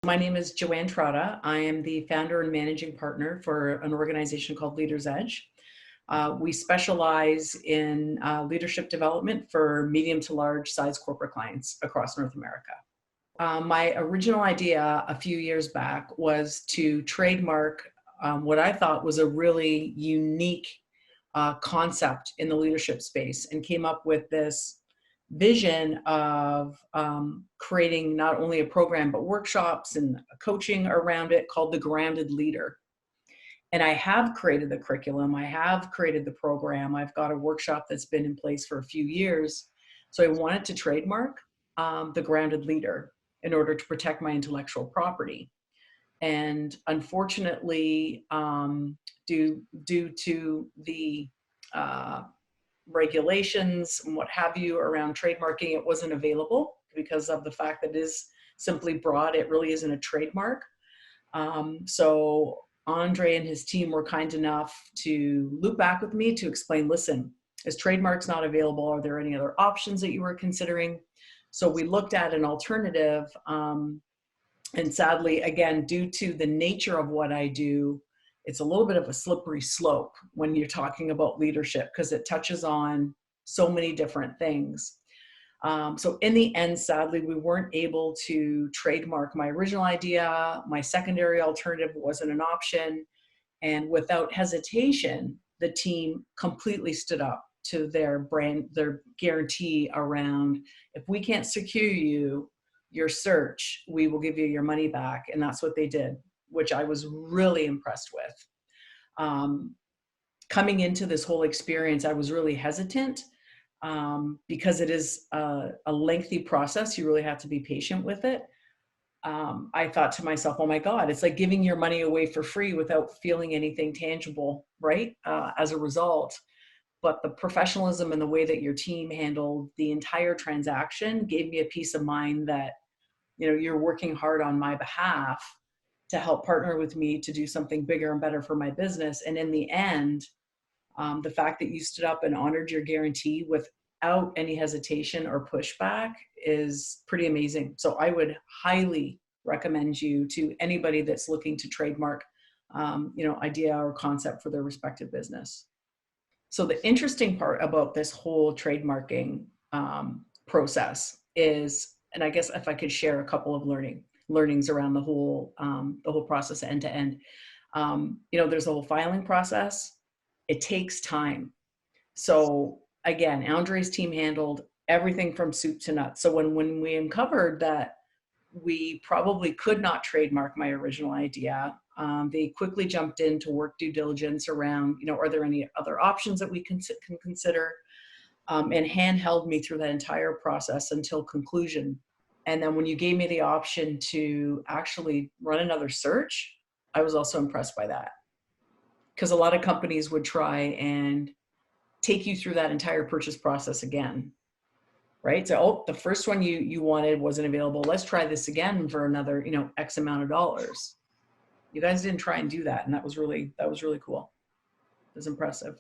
My name is Joanne Trotta. I am the founder and managing partner for an organization called Leaders Edge. We specialize in leadership development for medium to large size corporate clients across North America. My original idea a few years back was to trademark what I thought was a really unique concept in the leadership space, and came up with this vision of creating not only a program but workshops and coaching around it called the Grounded Leader. And I have created the curriculum, I have created the program, I've got a workshop that's been in place for a few years. So I wanted to trademark the Grounded Leader in order to protect my intellectual property. And unfortunately, due to the regulations and what have you around trademarking, it wasn't available because of the fact that it is simply broad. It really isn't a trademark. So Andre and his team were kind enough to loop back with me to explain, listen, is trademarks not available? Are there any other options that you were considering? So we looked at an alternative. And sadly, again, due to the nature of what I do, it's a little bit of a slippery slope when you're talking about leadership because it touches on so many different things. So in the end, sadly, we weren't able to trademark my original idea. My secondary alternative wasn't an option. And without hesitation, the team completely stood up to their guarantee around, if we can't secure you, your search, we will give you your money back. And that's what they did, which I was really impressed with. Coming into this whole experience, I was really hesitant because it is a lengthy process. You really have to be patient with it. I thought to myself, oh my God, it's like giving your money away for free without feeling anything tangible, right? As a result. But the professionalism and the way that your team handled the entire transaction gave me a peace of mind that, you know, you're working hard on my behalf to help partner with me to do something bigger and better for my business. And in the end, the fact that you stood up and honored your guarantee without any hesitation or pushback is pretty amazing. So I would highly recommend you to anybody that's looking to trademark, idea or concept for their respective business. So the interesting part about this whole trademarking process is, and I guess if I could share a couple of learnings around the whole process end to end. There's a whole filing process. It takes time. So again, Andre's team handled everything from soup to nuts. So when we uncovered that we probably could not trademark my original idea, they quickly jumped in to work due diligence around, are there any other options that we can consider, and handheld me through that entire process until conclusion. And then when you gave me the option to actually run another search, I was also impressed by that. Because a lot of companies would try and take you through that entire purchase process again, right? So, the first one you wanted wasn't available. Let's try this again for another, X amount of dollars. You guys didn't try and do that. And that was really cool. It was impressive.